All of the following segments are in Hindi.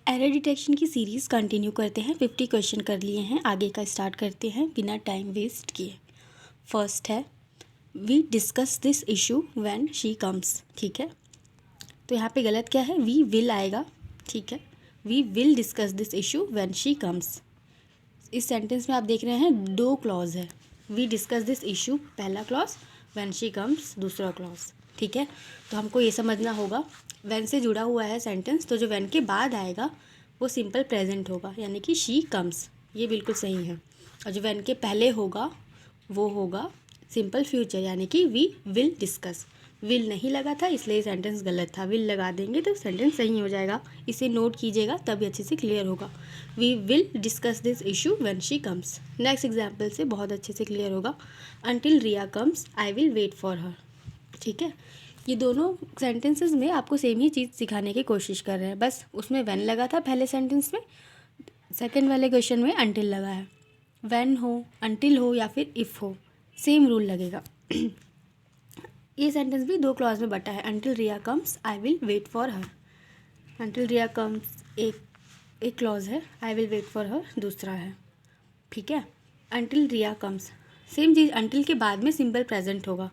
एरर डिटेक्शन की सीरीज़ कंटिन्यू करते हैं। 50 क्वेश्चन कर लिए हैं, आगे का स्टार्ट करते हैं बिना टाइम वेस्ट किए। फर्स्ट है we discuss this issue when she comes. ठीक है, तो यहाँ पे गलत क्या है, वी विल आएगा। ठीक है, we will discuss this issue when she comes. इस सेंटेंस में आप देख रहे हैं दो क्लॉज है, वी डिस्कस दिस इशू पहला क्लॉज, व्हेन शी कम्स दूसरा क्लॉज। ठीक है, तो हमको ये समझना होगा व्हेन से जुड़ा हुआ है सेंटेंस, तो जो व्हेन के बाद आएगा वो सिंपल प्रेजेंट होगा, यानी कि शी कम्स, ये बिल्कुल सही है। और जो व्हेन के पहले होगा वो होगा सिंपल फ्यूचर, यानी कि वी विल डिस्कस। विल नहीं लगा था इसलिए सेंटेंस गलत था, विल लगा देंगे तो सेंटेंस सही हो जाएगा। इसे नोट कीजिएगा तभी अच्छे से क्लियर होगा। We will discuss this issue when she comes. Next example से बहुत अच्छे से क्लियर होगा। Until Riya comes I will wait for her. ठीक है, ये दोनों सेंटेंसेस में आपको सेम ही चीज़ सिखाने की कोशिश कर रहे हैं, बस उसमें व्हेन लगा था पहले सेंटेंस में, सेकंड वाले क्वेश्चन में अंटिल लगा है। व्हेन हो, अंटिल हो या फिर इफ़ हो, सेम रूल लगेगा। ये सेंटेंस भी दो क्लॉज में बटा है। Until Riya comes I will wait for her. Until Riya comes एक क्लॉज है, I will wait for her दूसरा है। ठीक है, अंटिल रिया कम्स सेम चीज़, अंटिल के बाद में सिंपल प्रेजेंट होगा,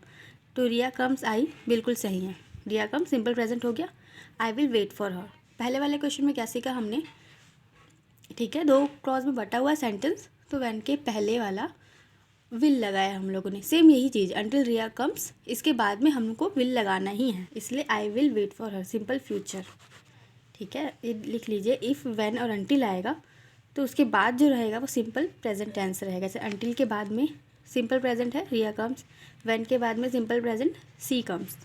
तो रिया कम्स आई बिल्कुल सही है। रिया कम्स सिंपल प्रेजेंट हो गया। I will wait for her, पहले वाले क्वेश्चन में क्या सीखा हमने। ठीक है, दो क्लॉज में बटा हुआ सेंटेंस, तो व्हेन के पहले वाला विल लगाया हम लोगों ने। सेम यही चीज़ अंटिल रिया कम्स, इसके बाद में हमको विल लगाना ही है, इसलिए I will wait for her simple future. ठीक है, ये लिख लीजिए। इफ़ व्हेन और अंटिल आएगा तो उसके बाद जो रहेगा वो सिंपल प्रेजेंट टेंस रहेगा। जैसे अंटिल के बाद में सिंपल प्रेजेंट है रिया कम्स, व्हेन के बाद में सिंपल प्रेजेंट सी कम्स।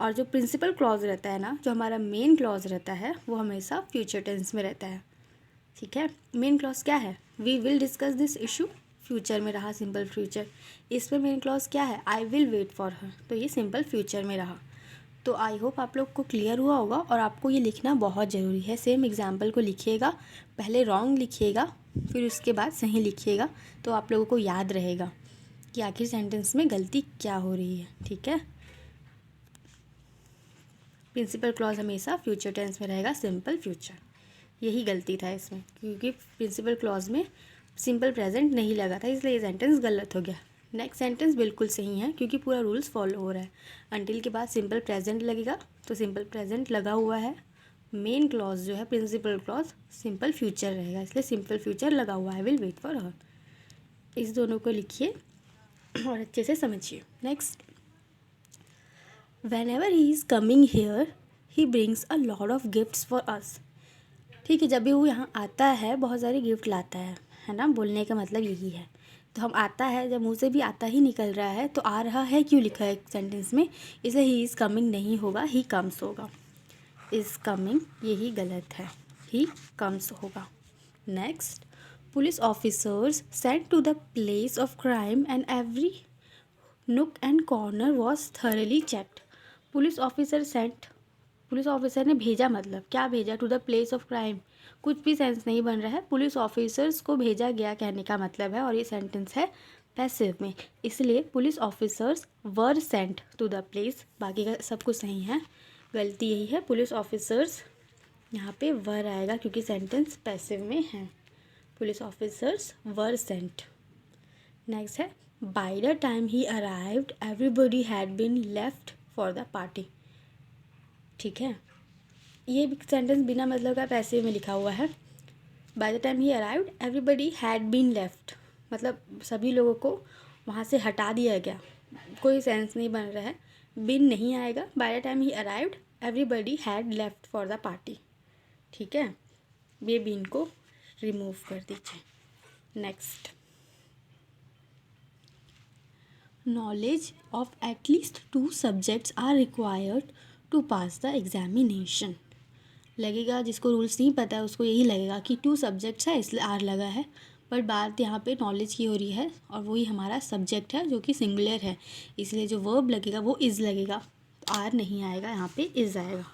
और जो प्रिंसिपल क्लॉज रहता है ना, जो हमारा मेन क्लॉज रहता है, वो हमेशा फ्यूचर टेंस में रहता है। ठीक है, मेन क्लॉज क्या है, we will discuss this issue, future में रहा सिंपल फ्यूचर। इसमें मेन क्लॉज क्या है, I will wait for her, तो ये सिंपल फ्यूचर में रहा। तो आई होप आप लोग को क्लियर हुआ होगा, और आपको ये लिखना बहुत ज़रूरी है। सेम एग्जाम्पल को लिखिएगा, पहले रॉन्ग लिखिएगा फिर उसके बाद सही लिखिएगा, तो आप लोगों को याद रहेगा कि आखिर सेंटेंस में गलती क्या हो रही है। ठीक है, प्रिंसिपल क्लॉज हमेशा फ्यूचर टेंस में रहेगा, सिंपल फ्यूचर। यही गलती था इसमें, क्योंकि प्रिंसिपल क्लॉज में सिंपल प्रेजेंट नहीं लगा था, इसलिए ये सेंटेंस गलत हो गया। नेक्स्ट सेंटेंस बिल्कुल सही है, क्योंकि पूरा रूल्स फॉलो हो रहा है। अंटिल के बाद सिंपल प्रेजेंट लगेगा, तो सिंपल प्रेजेंट लगा हुआ है। मेन क्लॉज जो है प्रिंसिपल क्लॉज सिंपल फ्यूचर रहेगा, इसलिए सिंपल फ्यूचर लगा हुआ है, I will wait for her. इस दोनों को लिखिए और अच्छे से समझिए। Next, whenever he is coming here he brings a lot of gifts for us। ठीक है, जब भी वो यहाँ आता है बहुत सारे गिफ्ट लाता है ना, बोलने का मतलब यही है। तो हम आता है, जब मुँह से भी आता ही निकल रहा है, तो आ रहा है क्यों लिखा है सेंटेंस में, इसलिए ही इज़ कमिंग नहीं होगा, ही कम्स होगा। इज़ कमिंग यही गलत है, ही कम्स होगा। Next, police officers sent to the place of crime and every nook and corner was thoroughly checked. Police officer sent, police officer ने भेजा, मतलब क्या भेजा, to the place of crime, कुछ भी सेंस नहीं बन रहा है। पुलिस ऑफिसर्स को भेजा गया कहने का मतलब है, और ये सेंटेंस है पैसिव में, इसलिए police officers were sent to the place. बाकी का सब कुछ सही है, गलती यही है, पुलिस ऑफिसर्स यहाँ पे वर आएगा क्योंकि सेंटेंस पैसिव में है। Police officers were sent. Next है, by the time he arrived everybody had been left for the party. ठीक है, ये सेंटेंस बिना मतलब का पैसिव में लिखा हुआ है। By the time he arrived everybody had been left, मतलब सभी लोगों को वहाँ से हटा दिया गया, कोई सेंस नहीं बन रहा है। बिन नहीं आएगा, by the time he arrived everybody had left for the party. ठीक है, ये बिन को रिमूव कर दीजिए। Next, knowledge of at least 2 subjects are required to pass the examination. लगेगा जिसको रूल्स नहीं पता है उसको यही लगेगा कि 2 सब्जेक्ट्स है इसलिए आर लगा है, पर बात यहाँ पे नॉलेज की हो रही है, और वही हमारा सब्जेक्ट है जो कि सिंगुलर है, इसलिए जो वर्ब लगेगा वो इज़ लगेगा, तो आर नहीं आएगा, यहाँ पे इज़ आएगा,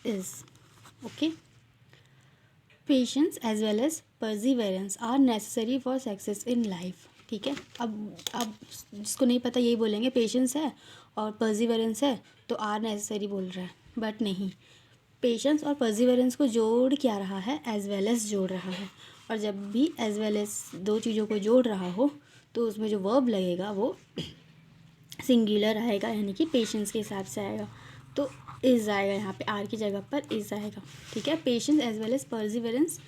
is. Okay, patience as well as perseverance are necessary for success in life. ठीक है, अब जिसको नहीं पता यही बोलेंगे पेशेंस है और परसिवेरेंस है तो आर नेसेसरी बोल रहा है, बट नहीं, पेशेंस और परसिवरेंस को जोड़ क्या रहा है, एज वेल एज जोड़ रहा है। और जब भी एज वेल एज दो चीज़ों को जोड़ रहा हो तो उसमें जो वर्ब लगेगा वो सिंगुलर आएगा, यानी कि पेशेंस के हिसाब से आएगा। तो इज़ आएगा, यहाँ पे आर की जगह पर इज़ आएगा। ठीक है, patience as well as perseverance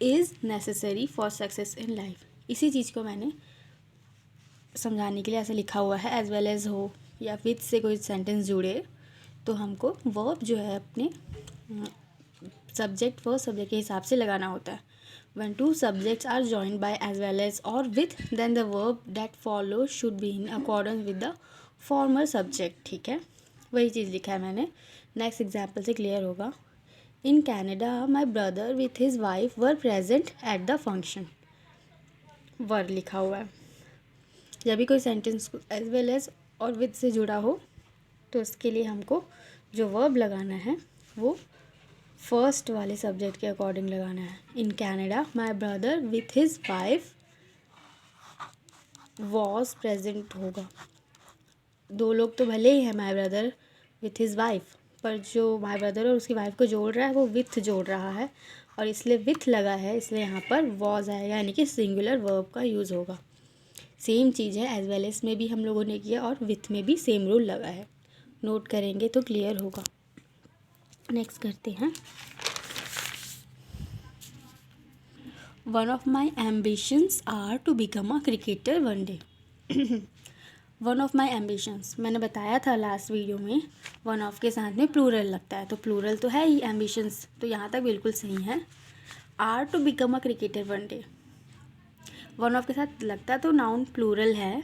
is necessary for success in life. इसी चीज़ को मैंने समझाने के लिए ऐसे लिखा हुआ है, एज वेल एज हो या विथ से कोई सेंटेंस जुड़े तो हमको वर्ब जो है अपने सब्जेक्ट व सब्जेक्ट के हिसाब से लगाना होता है। When two subjects are joined by as well as or with, then the verb that follows should be in accordance with the former subject। ठीक है, वही चीज़ लिखा है मैंने, नेक्स्ट एग्जाम्पल से क्लियर होगा। In Canada my brother with his wife were present at the function. Were लिखा हुआ है। जब भी कोई सेंटेंस एज वेल एज और विथ से जुड़ा हो तो उसके लिए हमको जो वर्ब लगाना है वो फर्स्ट वाले सब्जेक्ट के अकॉर्डिंग लगाना है। इन Canada my brother with his wife was present होगा। दो लोग तो भले ही है माई ब्रदर विथ हिज वाइफ, पर जो माई ब्रदर और उसकी वाइफ को जोड़ रहा है वो विथ जोड़ रहा है और इसलिए विथ लगा है, इसलिए यहाँ पर वॉज आएगा, यानी कि सिंगुलर वर्ब का यूज़ होगा। सेम चीज़ है एज वेल एज में भी हम लोगों ने किया और विथ में भी सेम रूल लगा है। नोट करेंगे तो क्लियर होगा। नेक्स्ट करते हैं। One of my ambitions are to become a cricketer one day. One of my ambitions, मैंने बताया था लास्ट वीडियो में वन ऑफ के साथ में प्लूरल लगता है, तो प्लूरल तो है ही एम्बिशंस, तो यहाँ तक बिल्कुल सही है। Are to become a cricketer one day, one of के साथ लगता तो नाउन प्लूरल है,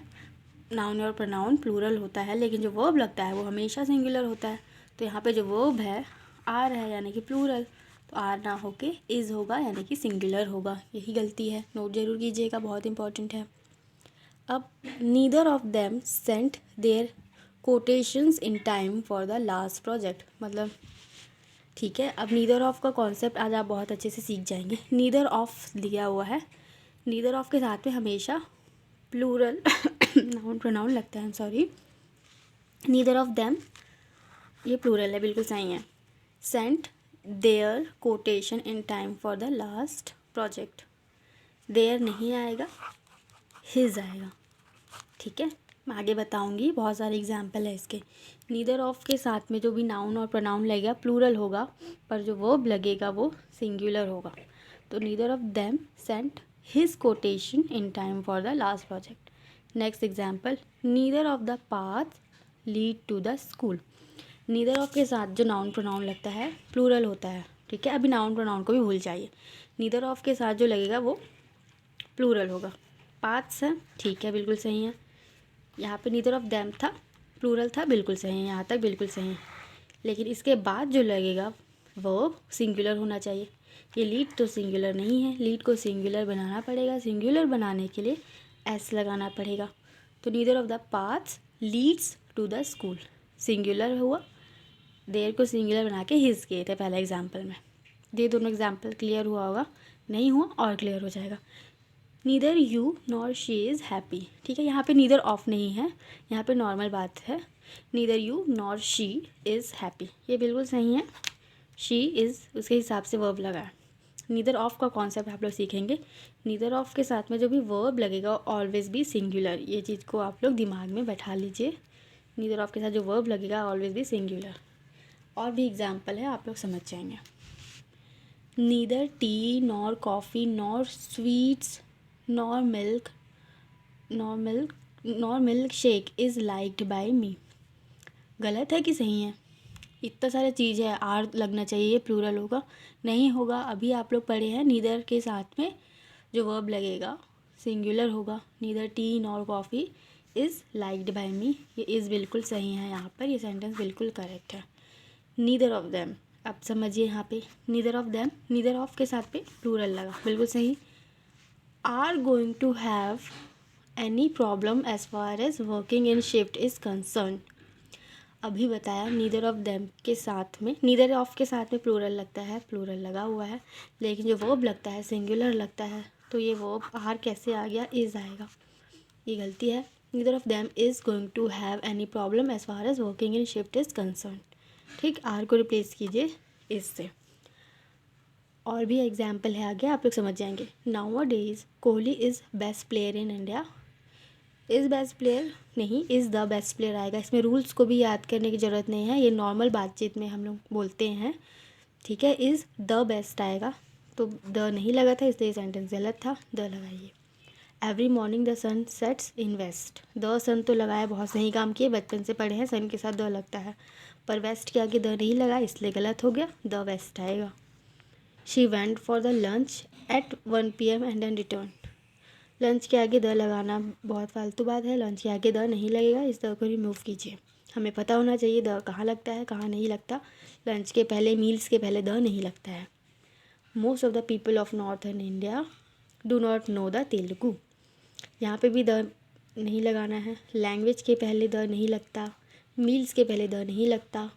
नाउन और प्रोनाउन प्लूरल होता है, लेकिन जो वर्ब लगता है वो हमेशा सिंगुलर होता है। तो यहाँ पे जो वर्ब है आर है, यानी कि प्लूरल, तो आर ना होके इज़ होगा, यानी कि सिंगुलर होगा। यही गलती है, नोट जरूर कीजिएगा, बहुत इंपॉर्टेंट है। अब neither of them sent their quotations in time for the last project, मतलब ठीक है। अब नीदर ऑफ का कॉन्सेप्ट आज आप बहुत अच्छे से सीख जाएंगे। नीदर ऑफ दिया हुआ है, नीदर ऑफ के साथ में हमेशा प्लूरल नाउन प्रोनाउन लगता है, सॉरी। नीदर ऑफ देम ये प्लूरल है, बिल्कुल सही है। Sent their quotation in time for the last project, their नहीं आएगा, हिज आएगा। ठीक है, मैं आगे बताऊंगी, बहुत सारे एग्जाम्पल है इसके। नीदर ऑफ के साथ में जो भी नाउन और प्रोनाउन लगेगा प्लूरल होगा, पर जो वर्ब लगेगा वो सिंगुलर होगा। तो neither of them sent his quotation in time for the last project. Next example, neither of the path lead to the school. Neither of के साथ जो नाउन प्रोनाउन लगता है प्लूरल होता है, ठीक है। अभी नाउन प्रोनाउन को भी भूल जाइए, नीदर ऑफ के साथ जो लगेगा वो प्लूरल होगा। पाथ्स है, ठीक है, बिल्कुल सही है। यहाँ पे नीदर ऑफ देम था, प्लूरल था, बिल्कुल सही है, यहाँ तक बिल्कुल सही है। लेकिन इसके बाद जो लगेगा वर्ब सिंगुलर होना चाहिए। ये लीड तो सिंगुलर नहीं है, लीड को सिंगुलर बनाना पड़ेगा। सिंगुलर बनाने के लिए एस लगाना पड़ेगा। तो neither of the paths leads to the school, singular हुआ, देयर को सिंगुलर बना के हिज किए थे पहले एग्जाम्पल में। ये दोनों एग्जाम्पल क्लियर हुआ होगा, नहीं हुआ और क्लियर हो जाएगा। Neither you nor she is happy, ठीक है। यहाँ पे नीदर ऑफ नहीं है, यहाँ पे नॉर्मल बात है। Neither you nor she is happy, ये बिल्कुल सही है। शी इज़ उसके हिसाब से वर्ब लगा है। नीदर ऑफ का कॉन्सेप्ट आप लोग सीखेंगे। नीदर ऑफ के साथ में जो भी वर्ब लगेगा ऑलवेज भी सिंगुलर, ये चीज़ को आप लोग दिमाग में बैठा लीजिए। नीदर ऑफ के साथ जो वर्ब लगेगा ऑलवेज भी सिंगुलर। और भी एग्जाम्पल है, आप लोग समझ जाएंगे। Neither tea nor coffee nor sweets nor milk shake is liked by me. गलत है कि सही है? इतना सारा चीज़ है, आर लगना चाहिए, ये प्लूरल होगा, नहीं होगा। अभी आप लोग पढ़े हैं नीदर के साथ में जो वर्ब लगेगा सिंगुलर होगा। Neither tea nor coffee is liked by me, ये इज़ बिल्कुल सही है, यहाँ पर ये सेंटेंस बिल्कुल करेक्ट है। नीदर ऑफ देम, अब समझिए यहाँ पे neither of them, neither of के साथ पे प्लूरल लगा, बिल्कुल सही। Are going to have any problem as far as working in shift is concern. अभी बताया नीदर ऑफ देम के साथ में, नीदर ऑफ के साथ में प्लूरल लगता है, प्लूरल लगा हुआ है, लेकिन जो वर्ब लगता है सिंगुलर लगता है, तो ये वर्ब आर कैसे आ गया, इज़ आएगा, ये गलती है। Neither of them is going to have any problem as far as working in shift is concern, ठीक। आर को रिप्लेस कीजिए, इज से। और भी एग्जाम्पल है आगे, आप लोग समझ जाएंगे। Now days Kohli is best player in India. Is best player नहीं, इज़ द बेस्ट प्लेयर आएगा। इसमें रूल्स को भी याद करने की ज़रूरत नहीं है, ये नॉर्मल बातचीत में हम लोग बोलते हैं, ठीक है। इज़ द बेस्ट आएगा, तो द नहीं लगा था इसलिए सेंटेंस गलत था, द लगाइए। Every morning the sun sets in west. The sun तो लगाया, बहुत सही काम किए, बचपन से पढ़े हैं, सन के साथ द लगता है, पर वेस्ट के आगे द नहीं लगा इसलिए गलत हो गया, द वेस्ट आएगा। She went for the lunch at 1 PM and then return. Lunch के आगे द लगाना बहुत फालतू बात है, लंच के आगे द नहीं लगेगा, इस द को रिमूव कीजिए। हमें पता होना चाहिए द कहाँ लगता है कहाँ नहीं लगता। लंच के पहले, मील्स के पहले द नहीं लगता है। Most of the people of northern India do not know the Telugu. यहाँ पे भी द नहीं लगाना है। लैंग्वेज के पहले द नहीं लगता, मील्स के पहले द नहीं लगता,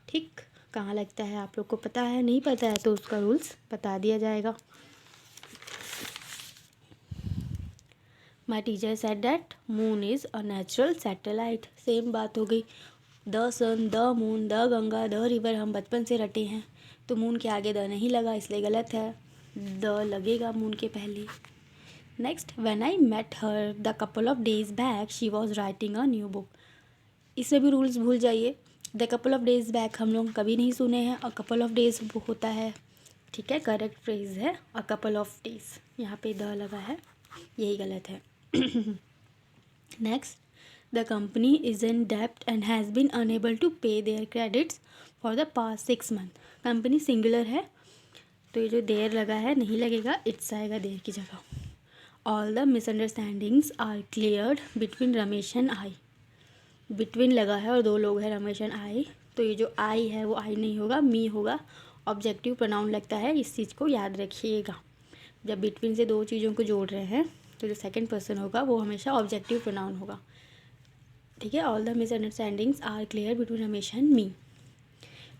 ठीक। कहाँ लगता है आप लोग को पता है, नहीं पता है तो उसका रूल्स बता दिया जाएगा। My teacher said that moon is a natural satellite. Same बात हो गई। The sun, the moon, the Ganga, the river हम बचपन से रटे हैं, तो मून के आगे द नहीं लगा इसलिए गलत है, द लगेगा मून के पहले। Next, when I met her the couple of days back she was writing a new book. इसमें भी रूल्स भूल जाइए। The couple of days back हम लोग कभी नहीं सुने हैं, और कपल ऑफ डेज होता है, ठीक है, करेक्ट फ्रेज है, अ कपल ऑफ डेज, यहाँ पे द लगा है, यही गलत है। Next, the company is in डेप्ट and has been unable to pay their credits for the past 6 month. Company singular है, तो ये जो देयर लगा है नहीं लगेगा, इट्स आएगा देयर की जगह। All the misunderstandings are cleared between Ramesh and I. Between लगा है और दो लोग हैं, रमेश एंड आई, तो ये जो आई है वो आई नहीं होगा, मी होगा। ऑब्जेक्टिव प्रोनाउन लगता है, इस चीज़ को याद रखिएगा। जब बिटवीन से दो चीज़ों को जोड़ रहे हैं तो जो सेकंड पर्सन होगा वो हमेशा ऑब्जेक्टिव प्रोनाउन होगा, ठीक है। All the misunderstandings are clear between Ramesh and me.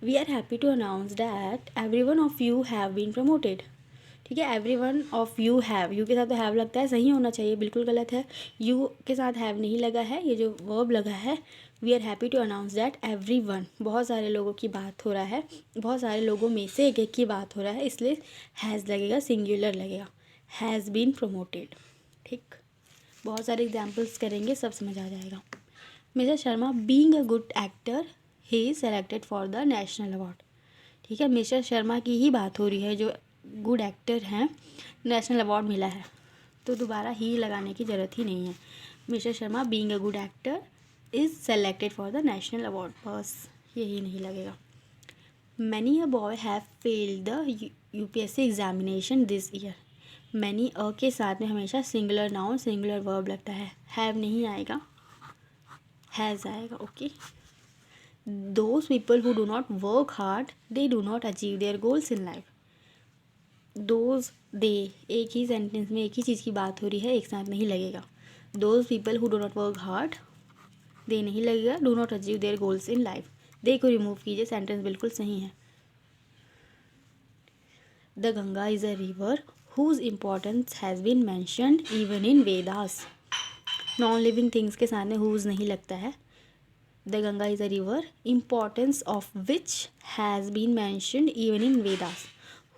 We are happy to announce that every one of you have been promoted, ठीक है। Every one of you have, you के साथ तो हैव लगता है, सही होना चाहिए, बिल्कुल गलत है। यू के साथ हैव नहीं लगा है, ये जो वर्ब लगा है। We are happy to announce that every one, बहुत सारे लोगों की बात हो रहा है, बहुत सारे लोगों में से एक एक की बात हो रहा है, इसलिए हैज़ लगेगा, सिंगुलर लगेगा, हैज़ बीन प्रमोटेड, ठीक। बहुत सारे एग्जाम्पल्स करेंगे, सब समझ आ जाएगा। Mister Sharma being a good actor he is selected for the national award, ठीक है। मिस्टर शर्मा की ही बात हो रही है, जो गुड एक्टर हैं, नेशनल अवार्ड मिला है, तो दोबारा ही लगाने की ज़रूरत ही नहीं है। Mister Sharma being a good actor is selected for the national award, बस यही नहीं लगेगा। Many a boy have failed the UPSC examination this year. Many a के साथ में हमेशा सिंगुलर नाउन, सिंगुलर वर्ब लगता है, हैव नहीं आएगा, हैज़ आएगा, okay. Those people who do not work hard they do not achieve their goals in life. Those, they, एक ही सेंटेंस में एक ही चीज़ की बात हो रही है, एक साथ नहीं लगेगा। Those people who do not work hard, they नहीं लगेगा, do not achieve their goals in life, they को रिमूव कीजिए, सेंटेंस बिल्कुल सही है। The Ganga is a river whose importance has been mentioned even in Vedas. Non living things के सामने हुज नहीं लगता है। The Ganga is a river importance of which has been mentioned even in Vedas.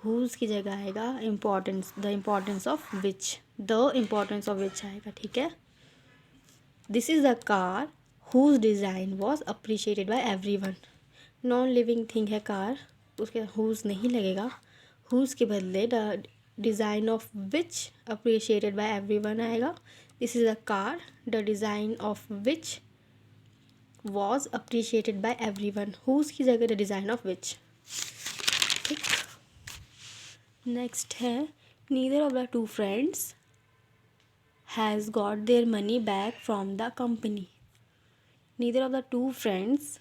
Whose की जगह आएगा importance, the importance of which, the importance of which आएगा, ठीक है। This is the car whose design was appreciated by everyone. Non living thing है कार, उसके हुज नहीं लगेगा, हुज के बदले the design of which appreciated by everyone आएगा। This is the car the design of which was appreciated by everyone, whose की जगह द डिज़ाइन ऑफ विच, ठीक। नेक्स्ट है, neither of the to friends has got their money back from the company. Neither of the to friends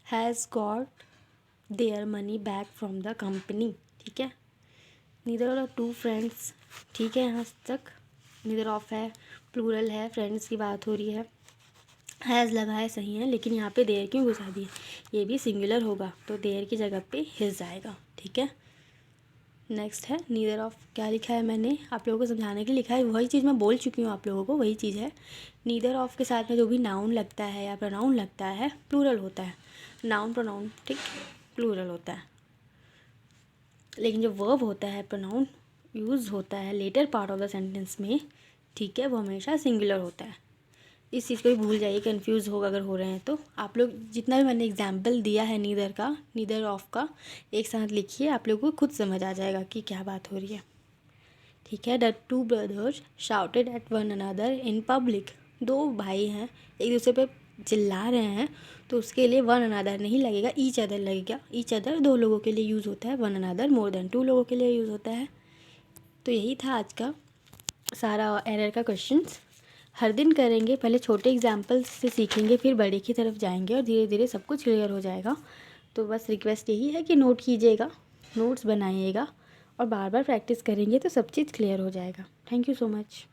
has got their money back from the company, ठीक है। Neither of the to friends, ठीक है, यहाँ तक नीदर ऑफ है, प्लूरल है, फ्रेंड्स की बात हो रही है, हैज़ लगा है, सही है, लेकिन यहाँ पे देयर क्यों घुसा दी, ये भी सिंगुलर होगा, तो देयर की जगह पे हिज आएगा, ठीक है। नेक्स्ट है, नीदर ऑफ, क्या लिखा है मैंने आप लोगों को समझाने के लिए लिखा है, वही चीज़ मैं बोल चुकी हूँ आप लोगों को, वही चीज़ है। नीदर ऑफ के साथ में जो भी नाउन लगता है या प्रोनाउन लगता है, प्लूरल होता है, नाउन प्रोनाउन, ठीक। प्लूरल होता है, लेकिन जो वर्ब होता है, प्रोनाउन यूज़ होता है later part of the sentence में, ठीक है, वो हमेशा सिंगुलर होता है। इस चीज़ को भी भूल जाइए, कंफ्यूज होगा अगर हो रहे हैं तो। आप लोग जितना भी मैंने एग्जाम्पल दिया है नीदर का, नीदर ऑफ का, एक साथ लिखिए, आप लोगों को खुद समझ आ जाएगा कि क्या बात हो रही है, ठीक है। The two brothers shouted at one another in public. दो भाई हैं, एक दूसरे पे चिल्ला रहे हैं, तो उसके लिए वन अनदर नहीं लगेगा, ईच अदर लगेगा। ईच अदर दो लोगों के लिए यूज़ होता है, one another more than two लोगों के लिए यूज़ होता है। तो यही था आज का सारा एरर का क्वेश्चंस। हर दिन करेंगे, पहले छोटे एग्जाम्पल्स से सीखेंगे, फिर बड़े की तरफ जाएंगे और धीरे धीरे सब कुछ क्लियर हो जाएगा। तो बस रिक्वेस्ट यही है कि नोट कीजिएगा, नोट्स बनाइएगा और बार बार प्रैक्टिस करेंगे तो सब चीज़ क्लियर हो जाएगा। Thank you so much.